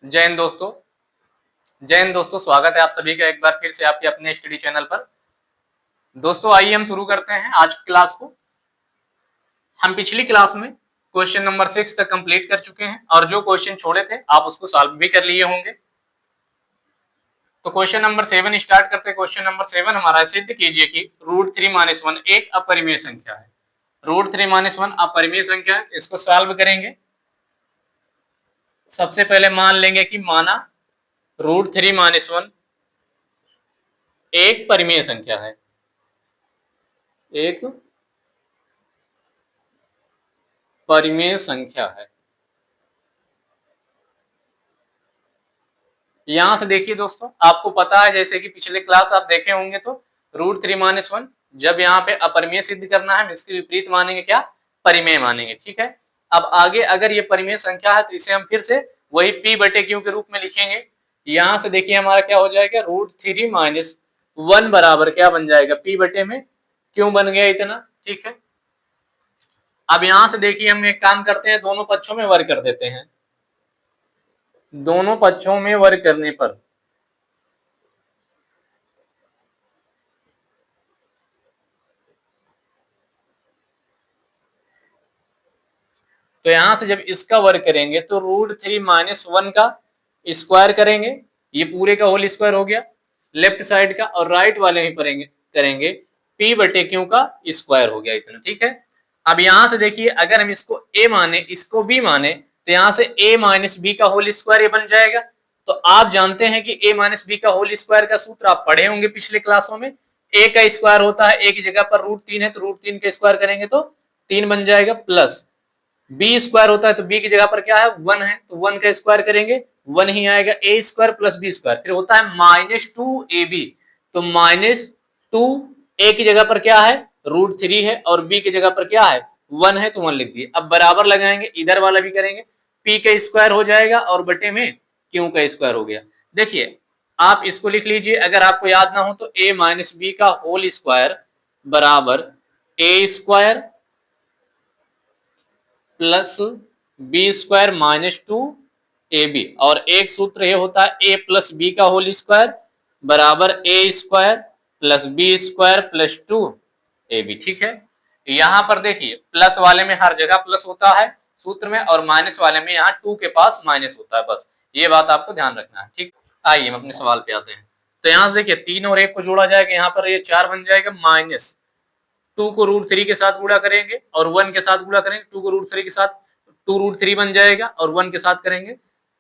जय हिंद दोस्तों। स्वागत है आप सभी का एक बार फिर से आपके अपने स्टडी चैनल पर। दोस्तों आइए हम शुरू करते हैं आज की क्लास को। हम पिछली क्लास में क्वेश्चन नंबर 6 तक कंप्लीट कर चुके हैं और जो क्वेश्चन छोड़े थे आप उसको सॉल्व भी कर लिए होंगे। तो क्वेश्चन नंबर 7 स्टार्ट करते हैं। क्वेश्चन नंबर 7 हमारा, सिद्ध कीजिए कि √3 - 1 एक अपरिमेय संख्या है। √3 - 1 अपरिमेय संख्या है, इसको सॉल्व करेंगे। सबसे पहले मान लेंगे कि माना √3 - 1 एक परिमेय संख्या है, एक परिमेय संख्या है। यहां से देखिए दोस्तों, आपको पता है जैसे कि पिछले क्लास आप देखे होंगे तो √3 - 1 जब यहाँ पे अपरिमेय सिद्ध करना है, इसके विपरीत मानेंगे क्या, परिमेय मानेंगे। ठीक है, अब आगे अगर ये परिमेय संख्या है तो इसे हम फिर से वही p/q के रूप में लिखेंगे। यहां से देखिए हमारा क्या हो जाएगा, √3 - 1 बराबर क्या बन जाएगा, p/q बन गया इतना। ठीक है, अब यहां से देखिए हम एक काम करते हैं, दोनों पक्षों में वर्ग कर देते हैं। दोनों पक्षों में वर्ग करने पर तो यहां से जब इसका वर्ग करेंगे तो √3 - 1 का स्क्वायर करेंगे, ये पूरे का होल स्क्वायर हो गया लेफ्ट साइड का, और राइट वाले में करेंगे p/q का स्क्वायर हो गया इतना। ठीक है, अब यहां से देखिए अगर हम इसको a माने इसको b माने तो यहां से a - b का होल स्क्वायर ये बन जाएगा। तो आप जानते हैं कि a - b का होल स्क्वायर का सूत्र आप पढ़े होंगे पिछले क्लासों में। a का स्क्वायर होता है, a की जगह पर √3 है तो √3 का स्क्वायर करेंगे तो 3 बन जाएगा, प्लस बी स्क्वायर होता है तो बी की जगह पर क्या है, 1 है तो 1 का स्क्वायर करेंगे 1 ही आएगा, ए स्क्वायर प्लस बी स्क्वायर, फिर होता है -2ab, तो -2 ए की जगह पर क्या है, √3 है और बी की जगह पर क्या है, 1 है तो 1 लिख दिए। अब बराबर लगाएंगे, इधर वाला भी करेंगे, पी का स्क्वायर हो जाएगा और बटे में क्यू का स्क्वायर हो गया। देखिए आप इसको लिख लीजिए, अगर आपको याद ना हो तो a - b का होल स्क्वायर बराबर ए स्क्वायर प्लस b² - 2ab, और एक सूत्र ये होता है a प्लस बी का होल स्क्वायर बराबर a² plus b² plus 2ab। ठीक है, यहां पर देखिए प्लस वाले में हर जगह प्लस होता है सूत्र में, और माइनस वाले में यहाँ 2 के पास माइनस होता है, बस ये बात आपको ध्यान रखना है। ठीक, आइए हम अपने सवाल पे आते हैं। तो यहां से देखिए 3 और 1 को जोड़ा जाएगा, यहाँ पर ये 4 बन जाएगा, -2 को √3 के साथ गुणा करेंगे और 1 के साथ गुणा करेंगे, 2 को √3 के साथ 2√3 बन जाएगा, और 1 के साथ करेंगे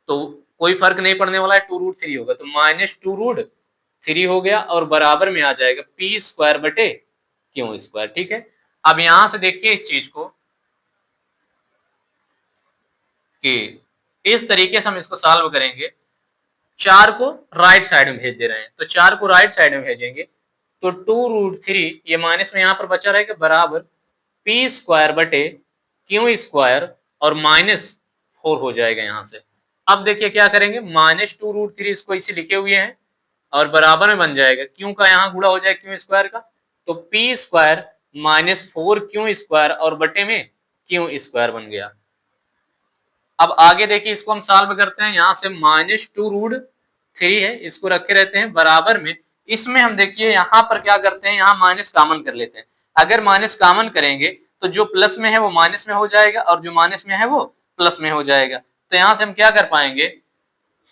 तो कोई फर्क नहीं पड़ने वाला है, 2√3 होगा तो -2√3 हो गया, और बराबर में आ जाएगा p²/q²। ठीक है, अब यहां से देखिए इस चीज को कि इस तरीके से हम इसको सॉल्व करेंगे। 4 को राइट साइड में भेज दे रहे हैं, तो 4 को राइट साइड में भेजेंगे तो 2√3 ये माइनस में यहां पर बचा रहेगा बराबर p²/q² और -4 हो जाएगा यहां से। अब देखिए क्या करेंगे, -2√3 इसको इसी लिखे हुए हैं और बराबर में बन जाएगा, क्यू का यहाँ गुणा हो जाएगा q² का, तो p² - 4q² और बटे में q² बन गया। अब आगे देखिए इसको हम सॉल्व करते हैं, यहां से -2√3 है, इसको रखे रहते हैं बराबर में, इसमें हम देखिए यहाँ पर क्या करते हैं, यहाँ माइनस कॉमन कर लेते हैं। अगर माइनस कॉमन करेंगे तो जो प्लस में है वो माइनस में हो जाएगा और जो माइनस में है वो प्लस में हो जाएगा। तो यहाँ से हम क्या कर पाएंगे,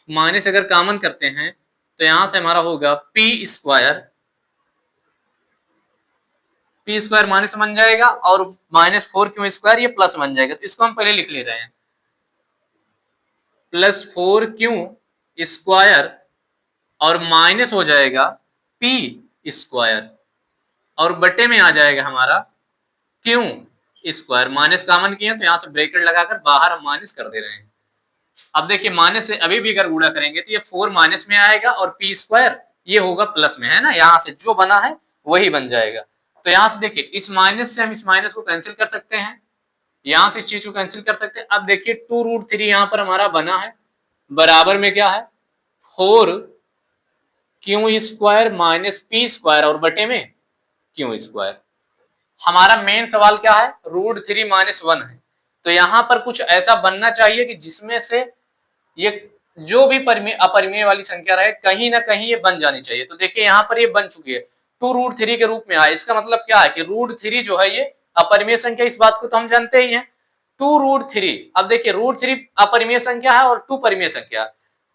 माइनस अगर कॉमन करते हैं तो यहाँ से हमारा होगा p² माइनस बन जाएगा और -4q² ये प्लस बन जाएगा, तो इसको हम पहले लिख ले रहे हैं, +4q² और माइनस हो जाएगा p² और बटे में आ जाएगा हमारा q²। माइनस कॉमन किया तो यहां से ब्रैकेट लगाकर बाहर हम माइनस कर दे रहे हैं। अब देखिए माइनस से अभी भी अगर गुणा करेंगे तो ये 4 माइनस में आएगा और p² ये होगा प्लस में, है ना, यहां से जो बना है वही बन जाएगा। तो यहां से देखिए इस माइनस से हम इस माइनस को कैंसिल कर सकते हैं, यहां से इस चीज को कैंसिल कर सकते हैं। अब देखिए 2√3 यहां पर हमारा बना है, बराबर में क्या है, 4q² - p² और बटे में q²। हमारा मेन सवाल क्या है, √3 - 1 है, तो यहां पर कुछ ऐसा बनना चाहिए कि जिसमें से ये जो भी अपरिमेय वाली संख्या रहे कहीं ना कहीं ये बन जानी चाहिए। तो देखिए यहाँ पर ये बन चुकी है, 2√3 के रूप में आया। इसका मतलब क्या है कि √3 जो है ये अपरिमेय संख्या, इस बात को तो हम जानते ही हैं। 2√3, अब देखिए √3 अपरिमेय संख्या है और 2 परिमेय संख्या।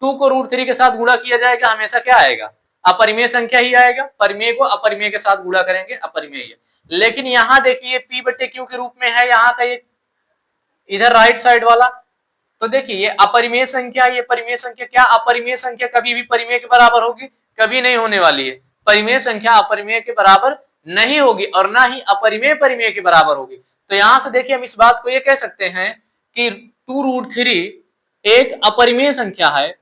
2 को √3 के साथ गुणा किया जाएगा, हमेशा क्या आएगा, अपरिमेय संख्या ही आएगा। परिमेय को अपरिमेय के साथ गुणा करेंगे, अपरिमेय। लेकिन यहाँ देखिए P/Q के रूप में है यहाँ का ये, इधर राइट साइड वाला। तो देखिए ये अपरिमेय संख्या, ये परिमेय संख्या, क्या अपरिमेय संख्या कभी भी परिमेय के बराबर होगी? कभी नहीं होने वाली है। परिमेय संख्या अपरिमेय के बराबर नहीं होगी और ना ही अपरिमेय परिमेय के बराबर होगी। तो यहां से देखिए हम इस बात को ये कह सकते हैं कि 2√3 एक अपरिमेय संख्या है।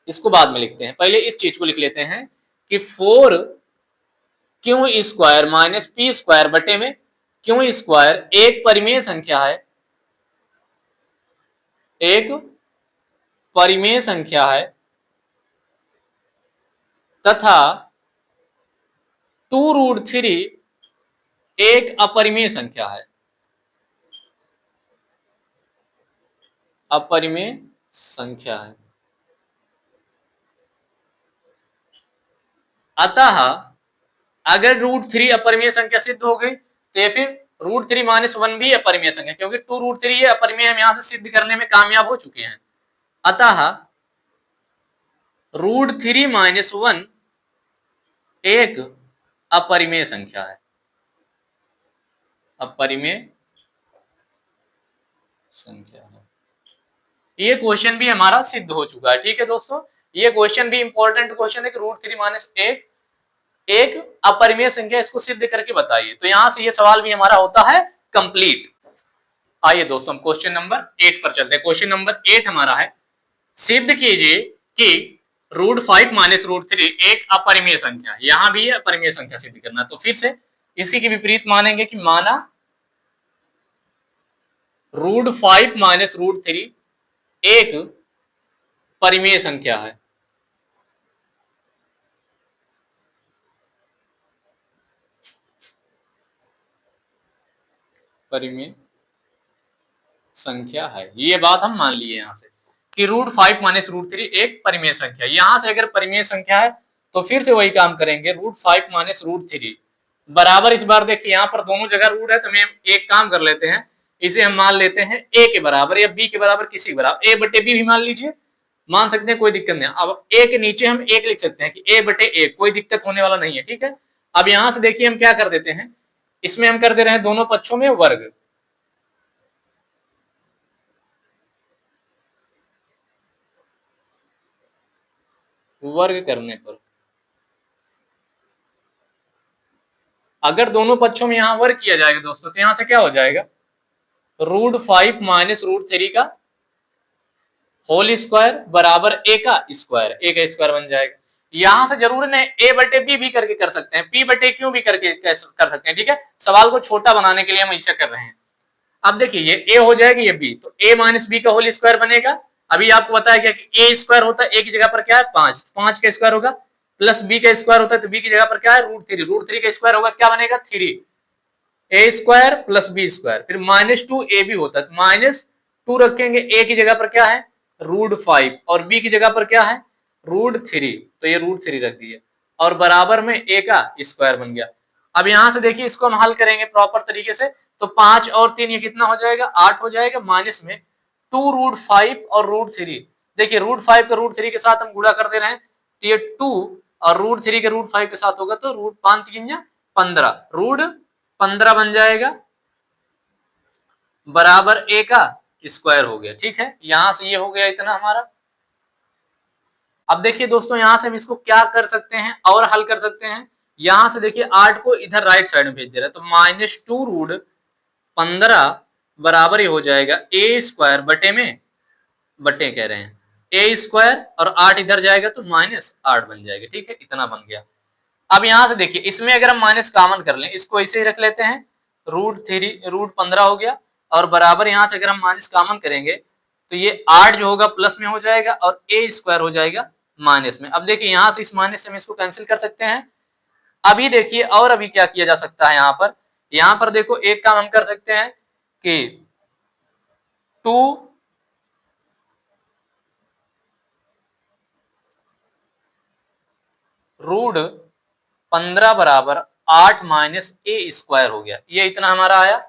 इसको बाद में लिखते हैं, पहले इस चीज को लिख लेते हैं कि 4q² माइनस p² बटे में q² एक परिमेय संख्या है, एक परिमेय संख्या है तथा 2√3 एक अपरिमेय संख्या है, अपरिमेय संख्या है। अतः अगर √3 अपरिमेय संख्या सिद्ध हो गई तो फिर √3 - 1 भी अपरिमेय संख्या, क्योंकि 2√3 ये अपरिमेय हम यहां से सिद्ध करने में कामयाब हो चुके हैं। अतः √3 - 1 एक अपरिमेय संख्या है, अपरिमेय संख्या है। ये क्वेश्चन भी हमारा सिद्ध हो चुका है। ठीक है दोस्तों, ये क्वेश्चन भी इंपॉर्टेंट क्वेश्चन है कि √3 - 1 एक अपरिमेय संख्या, इसको सिद्ध करके बताइए। तो यहां से ये सवाल भी हमारा होता है कंप्लीट। आइए दोस्तों हम क्वेश्चन नंबर 8 पर चलते हैं। क्वेश्चन नंबर 8 हमारा है, सिद्ध कीजिए कि √5 - √3 एक अपरिमेय संख्या। यहां भी अपरिमेय संख्या सिद्ध करना, तो फिर से इसी के विपरीत मानेंगे कि माना √5 - √3 एक परिमेय संख्या है। परिमेय संख्या है, ये बात हम मान लिए यहां से कि √5 - √3 एक परिमेय संख्या। यहां से अगर परिमेय संख्या है तो फिर से वही काम करेंगे, √5 - √3 बराबर, इस बार देखिए यहां पर दोनों जगह रूट है, तो हम एक काम कर लेते हैं, इसे हम मान लेते हैं a के बराबर या b के बराबर, किसी के बराबर। a बटे b भी मान लीजिए, मान सकते हैं, कोई दिक्कत नहीं। अब a के नीचे हम 1 लिख सकते हैं कि a बटे 1, कोई दिक्कत होने वाला नहीं है। ठीक है, अब यहां से देखिए हम क्या कर देते हैं, इसमें हम कर दे रहे हैं दोनों पक्षों में वर्ग। वर्ग करने पर अगर दोनों पक्षों में यहां वर्ग किया जाएगा दोस्तों, तो यहां से क्या हो जाएगा, √5 - √3 का होल स्क्वायर बराबर a का स्क्वायर बन जाएगा। यहां से जरूर नहीं a बटे b भी करके कर सकते हैं, p बटे q भी करके कर सकते हैं। ठीक है, सवाल को छोटा बनाने के लिए हम ऐसा कर रहे हैं। अब देखिए ये a हो जाएगा, ये b, तो a - b का होल स्क्वायर बनेगा। अभी आपको बताया क्या कि a स्क्वायर होता है, a की जगह पर क्या है 5, 5 का स्क्वायर होगा, प्लस b का स्क्वायर होता है, तो b की जगह पर क्या है √3 का स्क्वायर होगा, क्या बनेगा 3, a square plus b square, फिर -2ab होता है, तो -2 रखेंगे, a की जगह पर क्या है √5 और b की जगह पर क्या है √3, तो ये √3 रख दिए और बराबर में a का स्क्वायर बन गया। अब यहां से देखिए इसको हम हल करेंगे प्रॉपर तरीके से, तो 5 और 3 ये कितना हो जाएगा 8 हो जाएगा, माइनस में 2√5 और √3। देखिए √5 का √3 के साथ हम गुणा कर दे रहे हैं, तो ये 2 और √3 के √5 के साथ होगा, तो √5 3 15, √15 बन जाएगा बराबर a का स्क्वायर हो गया। ठीक है, यहां से ये हो गया इतना हमारा। अब देखिए दोस्तों यहां से हम इसको क्या कर सकते हैं और हल कर सकते हैं। यहां से देखिए 8 को इधर राइट साइड में भेज दे रहा है, तो -2√15 बराबर ही हो जाएगा a स्क्वायर बटे में, बटे कह रहे हैं a स्क्वायर, और 8 इधर जाएगा तो -8 बन जाएगा। ठीक है, इतना बन गया। अब यहां से देखिए इसमें अगर हम माइनस कॉमन कर लें, इसको ऐसे ही रख लेते हैं, √15 हो गया, और बराबर यहां से अगर हम माइनस कॉमन करेंगे तो ये 8 जो होगा प्लस में हो जाएगा और a स्क्वायर हो जाएगा माइनस में। अब देखिए यहां से इस माइनस से हम इसको कैंसिल कर सकते हैं। अभी देखिए और अभी क्या किया जा सकता है, यहाँ पर देखो एक काम हम कर सकते हैं कि 2 रूट 15 बराबर 8 माइनस ए स्क्वायर हो गया। ये इतना हमारा आया।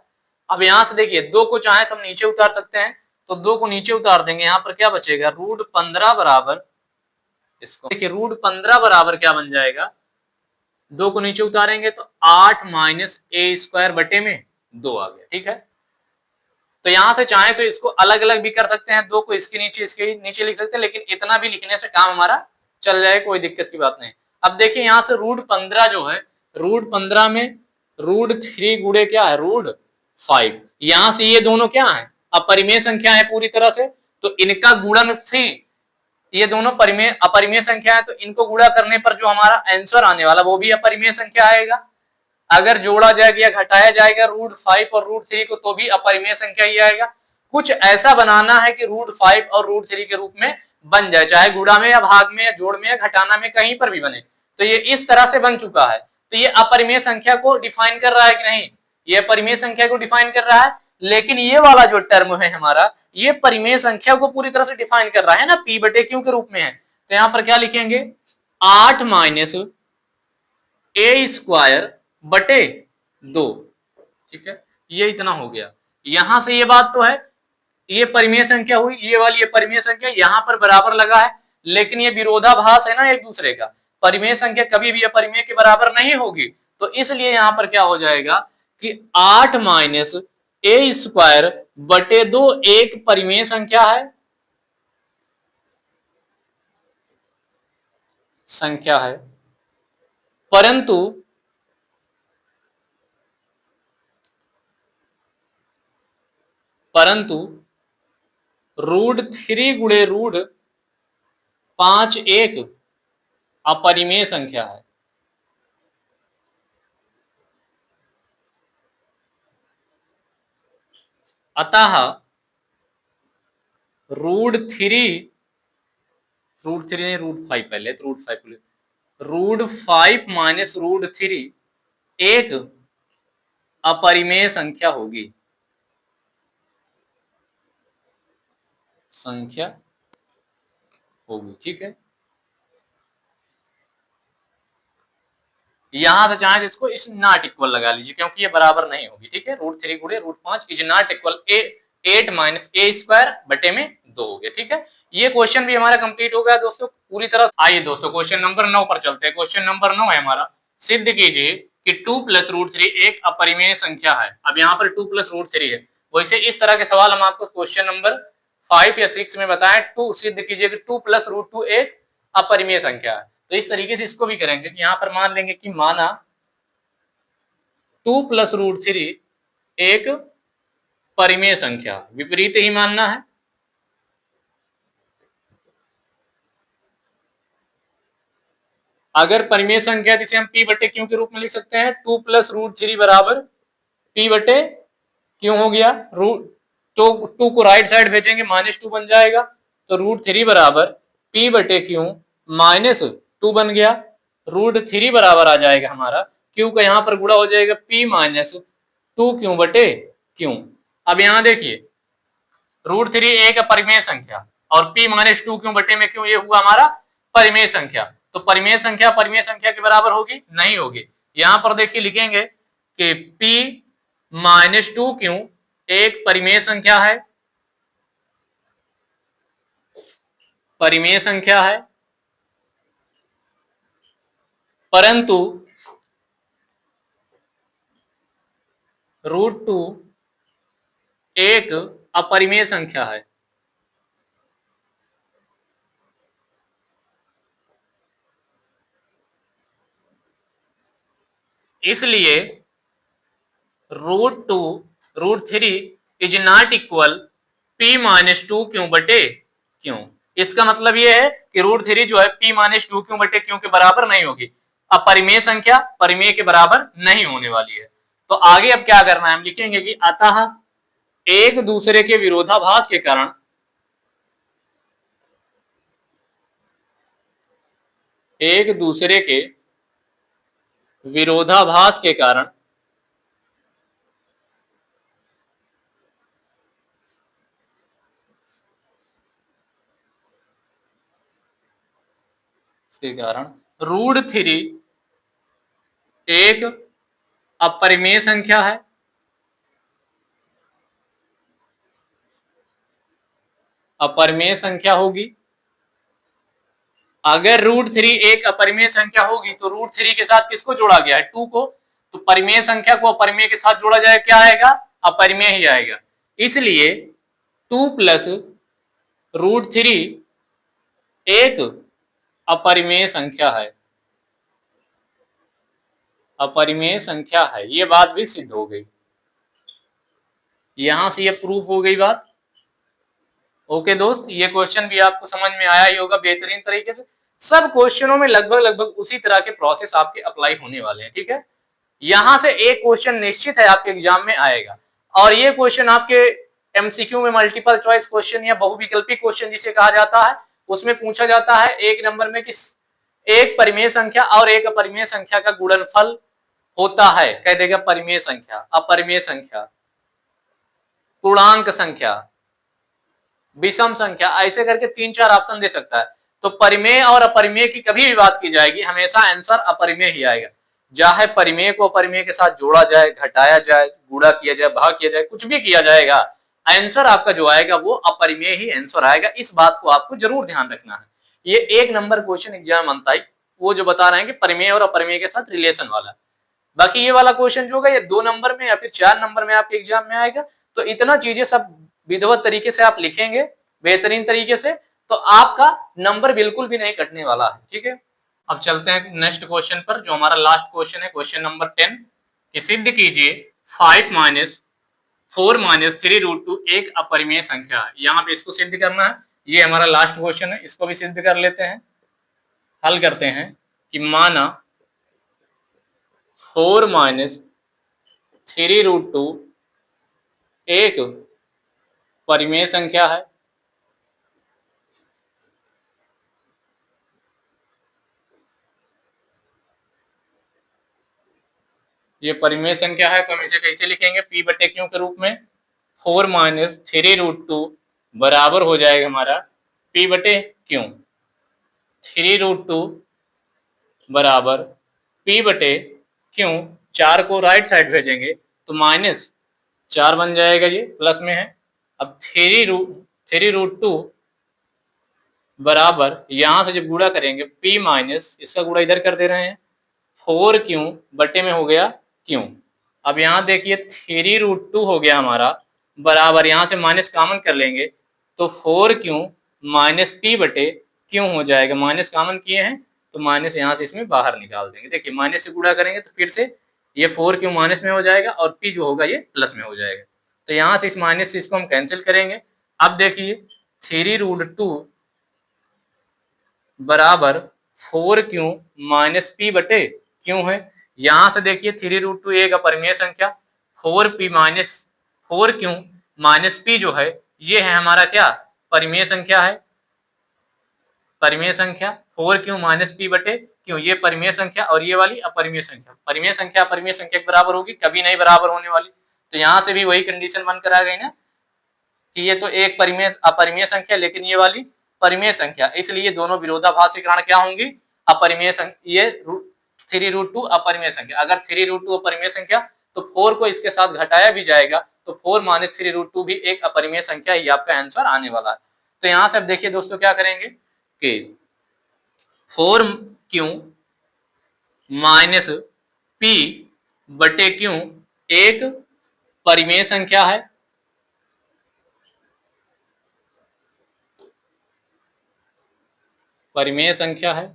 अब यहां से देखिए, दो को चाहे तो हम नीचे उतार सकते हैं, तो दो को नीचे उतार देंगे, यहां पर क्या बचेगा, रूट 15 बराबर, इसको देखिए रूट 15 बराबर क्या बन जाएगा, दो को नीचे उतारेंगे तो 8 माइनस ए स्क्वायर बटे में 2 आ गया। ठीक है, तो यहां से चाहे तो इसको अलग अलग भी कर सकते हैं, दो को इसके नीचे लिख सकते हैं, लेकिन इतना भी लिखने से काम हमारा चल जाए, कोई दिक्कत की बात नहीं। अब देखिए यहां से रूट 15 जो है, रूट 15 में रूट 3 गुणे क्या है, रूट 5। यहां से ये दोनों क्या है, अपरिमेय संख्या है पूरी तरह से, तो इनका गुणन 3, ये दोनों अपरिमेय संख्या है, तो इनको गुणा करने पर जो हमारा आंसर आने वाला वो भी अपरिमेय संख्या आएगा। अगर जोड़ा जाएगा या घटाया जाएगा रूट 5 और रूट 3 को, तो भी अपरिमेय संख्या ही आएगा। कुछ ऐसा बनाना है कि रूट 5 और रूट 3 के रूप में बन जाए, चाहे गुणा में या भाग में या जोड़ में या घटाना में, कहीं पर भी बने। तो ये इस तरह से बन चुका है। तो ये अपरिमेय संख्या को डिफाइन कर रहा है कि नहीं, ये परिमेय संख्या को डिफाइन कर रहा है। लेकिन ये वाला जो टर्म है हमारा, ये परिमेय संख्या को पूरी तरह से डिफाइन कर रहा है ना, पी बटे क्यू के रूप में है। तो यहां पर क्या लिखेंगे, 8 माइनस ए स्क्वायर बटे 2। ठीक है, ये इतना हो गया। यहां से ये बात तो है, ये परिमेय संख्या हुई, ये वाली ये परिमेय संख्या यहां पर बराबर लगा है, लेकिन ये विरोधाभास है ना एक दूसरे का। परिमेय संख्या कभी भी अपरिमेय के बराबर नहीं होगी, तो इसलिए यहां पर क्या हो जाएगा कि 8 माइनस ए स्क्वायर बटे 2 एक परिमेय संख्या है, परंतु रूट 3 गुणे रूट 5 एक अपरिमेय संख्या है। अतः रूट थ्री नहीं, रूट 5 पहले, तो रूट 5 पहले, रूट 5 माइनस रूट 3 एक अपरिमेय संख्या होगी, ठीक है। यहां से चाहे इसको इस नॉट इक्वल लगा लीजिए, क्योंकि ये बराबर नहीं होगी। ठीक है, रूट 3 गुणे root 5 is not equal 8 minus a square बटे में 2 हो गया। ठीक है, ये क्वेश्चन भी हमारा कंप्लीट हो गया दोस्तों पूरी तरह। आइए दोस्तों क्वेश्चन नंबर 9 पर चलते हैं। क्वेश्चन नंबर 9 है हमारा, सिद्ध कीजिए कि 2 प्लस रूट 3 एक अपरिमेय संख्या है। अब यहाँ पर 2 प्लस रूट 3 है, वैसे इस तरह के सवाल हम आपको क्वेश्चन नंबर 5 या 6 में बताएं, 2 सिद्ध कीजिए कि 2 प्लस रूट 2 एक अपरिमेय संख्या है। तो इस तरीके से इसको भी करेंगे। यहां पर मान लेंगे कि माना 2 प्लस रूट 3 एक परिमेय संख्या, विपरीत ही मानना है। अगर परिमेय संख्या जिसे हम पी बटे क्यू के रूप में लिख सकते हैं, 2 प्लस रूट 3 बराबर पी बटे क्यू हो गया। रूट तो 2 को राइट साइड भेजेंगे, -2 बन जाएगा, तो रूट 3 बराबर पी बटे क्यू -2 बन गया। रूट 3 बराबर आ जाएगा हमारा, क्यू का यहां पर गुणा हो जाएगा पी -2 क्यू बटे क्यू। अब यहां देखिए, रूट 3 एक परिमेय संख्या और p -2 क्यों बटे में क्यों, ये हुआ हमारा परिमेय संख्या। तो परिमेय संख्या के बराबर होगी नहीं होगी। यहां पर देखिए लिखेंगे कि p -2 क्यों एक परिमेय संख्या है, परंतु रूट 2 एक अपरिमेय संख्या है। इसलिए root 3 is not equal p -2 क्यों बटे क्यों। इसका मतलब यह है कि रूट 3 जो है p -2 क्यों बटे क्यों के बराबर नहीं होगी। अपरिमेय संख्या परिमेय के बराबर नहीं होने वाली है। तो आगे अब क्या करना है, हम लिखेंगे कि अतः एक दूसरे के विरोधाभास के कारण एक दूसरे के विरोधाभास के कारण √3 एक अपरिमेय संख्या है, अपरिमेय संख्या होगी। अगर √3 एक अपरिमेय संख्या होगी तो √3 के साथ किसको जोड़ा गया है? 2 को। तो परिमेय संख्या को अपरिमेय के साथ जोड़ा जाए, क्या आएगा? अपरिमेय ही आएगा। इसलिए 2 प्लस √3 एक अपरिमेय संख्या है, अपरिमेय संख्या है। ये बात भी सिद्ध हो गई, यहां से ये प्रूफ हो गई बात। ओके दोस्त, ये क्वेश्चन भी आपको समझ में आया ही होगा बेहतरीन तरीके से। सब क्वेश्चनों में लगभग उसी तरह के प्रोसेस आपके अप्लाई होने वाले हैं, ठीक है। यहां से एक क्वेश्चन निश्चित है आपके एग्जाम में आएगा, और ये क्वेश्चन आपके एमसीक्यू में मल्टीपल चॉइस क्वेश्चन या बहुविकल्पी क्वेश्चन जिसे कहा जाता है, उसमें पूछा जाता है एक नंबर में कि एक परिमेय संख्या और एक अपरिमेय संख्या का गुणनफल होता है। कह देगा परिमेय संख्या, अपरिमेय संख्या, पूर्णांक संख्या, विषम संख्या, ऐसे करके 3-4 ऑप्शन दे सकता है। तो परिमेय और अपरिमेय की कभी भी बात की जाएगी, हमेशा आंसर अपरिमेय ही आएगा। चाहे परिमेय को अपरिमेय के साथ जोड़ा जाए, घटाया जाए, गुणा किया जाए, भाग किया जाए, कुछ भी किया जाएगा, आंसर आपका जो आएगा वो अपरिमेय ही आंसर आएगा। इस बात को आपको जरूर ध्यान रखना है। ये 1 नंबर क्वेश्चन एग्जाम बनता है, वो जो बता रहे हैं कि परिमेय और अपरिमेय के साथ रिलेशन वाला। बाकी ये वाला क्वेश्चन जो होगा ये 2 नंबर में या फिर 4 नंबर में आपके एग्जाम में आएगा। तो इतना चीजें सब विधिवत तरीके से आप लिखेंगे बेहतरीन तरीके से, तो आपका नंबर बिल्कुल भी नहीं कटने वाला है, ठीक है। अब चलते हैं नेक्स्ट क्वेश्चन पर, जो हमारा लास्ट क्वेश्चन है, क्वेश्चन नंबर 10 कि सिद्ध कीजिए 5 - 4 - 3√2 एक अपरिमेय संख्या है। यहाँ पे इसको सिद्ध करना है, ये हमारा लास्ट क्वेश्चन है, इसको भी सिद्ध कर लेते हैं। हल करते हैं कि माना 4 - 3√2 एक परिमेय संख्या है, ये परिमेय संख्या है। तो हम इसे कैसे लिखेंगे? P/Q के रूप में। 4 - 3√2 बराबर हो जाएगा हमारा P/Q। 3√2 बराबर P/Q। 4 को राइट साइड भेजेंगे तो -4 बन जाएगा, ये प्लस में है। अब 3√2 बराबर यहां से जब गुणा करेंगे P माइनस इसका गुणा इधर कर दे रहे हैं, 4Q बटे में हो गया Q। अब यहाँ देखिए 3√2 हो गया हमारा बराबर, यहाँ से माइनस कॉमन कर लेंगे तो 4Q माइनस P/Q हो जाएगा। माइनस कॉमन किए हैं तो माइनस यहाँ से इसमें बाहर निकाल देंगे। देखिए माइनस से गुणा करेंगे तो फिर से ये 4Q माइनस में हो जाएगा और P जो होगा ये प्लस में हो जाएगा। तो यहाँ से इस माइनस से इसको हम कैंसिल करेंगे। अब देखिए 3√2 बराबर 4Q माइनस P/Q है। यहां से देखिए 3√2 एक अपरिमेय संख्या, 4P minus 4Q minus P जो है ये है हमारा क्या? परिमेय संख्या है। परिमेय संख्या 4Q माइनस P/Q ये परिमेय संख्या और ये वाली अपरिमेय संख्या। परिमेय संख्या अपरिमेय संख्या के बराबर होगी, कभी नहीं बराबर होने वाली। तो यहाँ से भी वही कंडीशन बनकर आ गई ना कि ये तो एक परिमेय अपरिमेय संख्या लेकिन ये वाली परिमेय संख्या, इसलिए दोनों विरोधाभासी कारण क्या होंगी? अपरिमेय संख्या। ये 3√2 अपरिमेय संख्या। अगर 3√2 अपरिमेय संख्या तो 4 को इसके साथ घटाया भी जाएगा तो 4 माइनस 3√2 भी एक अपरिमेय संख्या, ये आपका आंसर आने वाला है। तो यहां से अब देखिए दोस्तों क्या करेंगे कि 4Q माइनस P/Q एक परिमेय संख्या है, परिमेय संख्या है।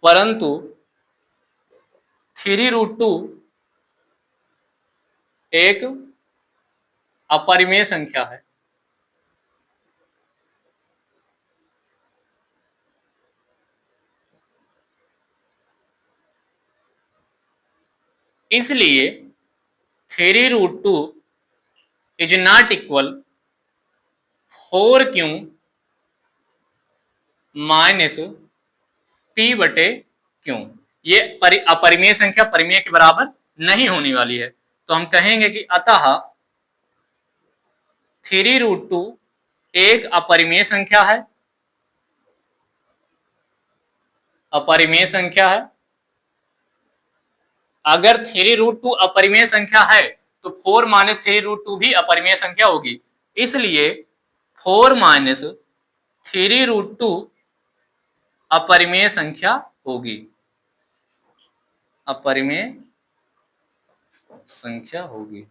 परंतु 3√2 एक अपरिमेय संख्या है। इसलिए 3√2 is not equal 4Q minus P/Q। ये अपरिमेय संख्या परिमेय के बराबर नहीं होने वाली है। तो हम कहेंगे कि अतः 3√2 एक अपरिमेय संख्या है, अपरिमेय संख्या है। अगर 3√2 अपरिमेय संख्या है तो 4 - 3√2 भी अपरिमेय संख्या होगी। इसलिए 4 - 3√2 अपरिमेय संख्या होगी, अपरिमेय संख्या होगी।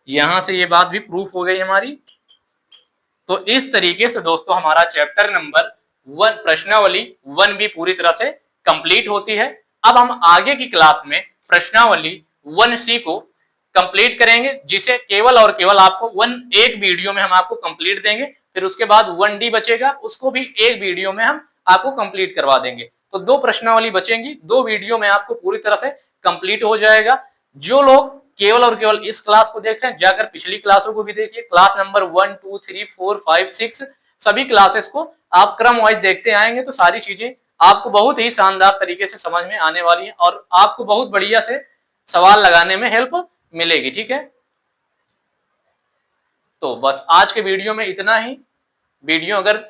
यहां से ये बात भी प्रूफ हो गई हमारी। तो इस तरीके से दोस्तों हमारा चैप्टर नंबर 1 प्रश्नावली 1B पूरी तरह से कंप्लीट होती है। अब हम आगे की क्लास में प्रश्नावली 1C को कंप्लीट करेंगे, जिसे केवल और केवल आपको एक वीडियो में हम आपको कंप्लीट देंगे। फिर उसके बाद 1D बचेगा, उसको भी एक वीडियो में हम आपको कंप्लीट करवा देंगे। तो 2 प्रश्नावली बचेंगी, 2 वीडियो में आपको पूरी तरह से कंप्लीट हो जाएगा। जो लोग केवल और केवल इस क्लास को देख रहे हैं, जाकर पिछली क्लासों को भी देखिए। क्लास नंबर 1, 2, 3, 4, 5, 6 सभी क्लासेस को आप क्रम वाइज देखते आएंगे तो सारी चीजें आपको बहुत ही शानदार तरीके से समझ में आने वाली है और आपको बहुत बढ़िया से सवाल लगाने में हेल्प मिलेगी। ठीक है, तो बस आज के वीडियो में इतना ही। वीडियो अगर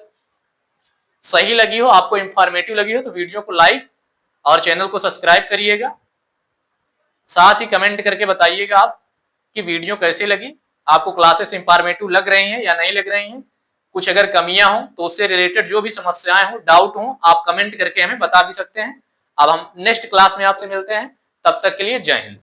सही लगी हो, आपको इंफॉर्मेटिव लगी हो, तो वीडियो को लाइक और चैनल को सब्सक्राइब करिएगा। साथ ही कमेंट करके बताइएगा आप कि वीडियो कैसी लगी, आपको क्लासेस इंफॉर्मेटिव लग रही हैं या नहीं लग रही हैं। कुछ अगर कमियां हो तो उससे रिलेटेड जो भी समस्याएं हो, डाउट हो, आप कमेंट करके हमें बता भी सकते हैं। अब हम नेक्स्ट क्लास में आपसे मिलते हैं, तब तक के लिए जय हिंद।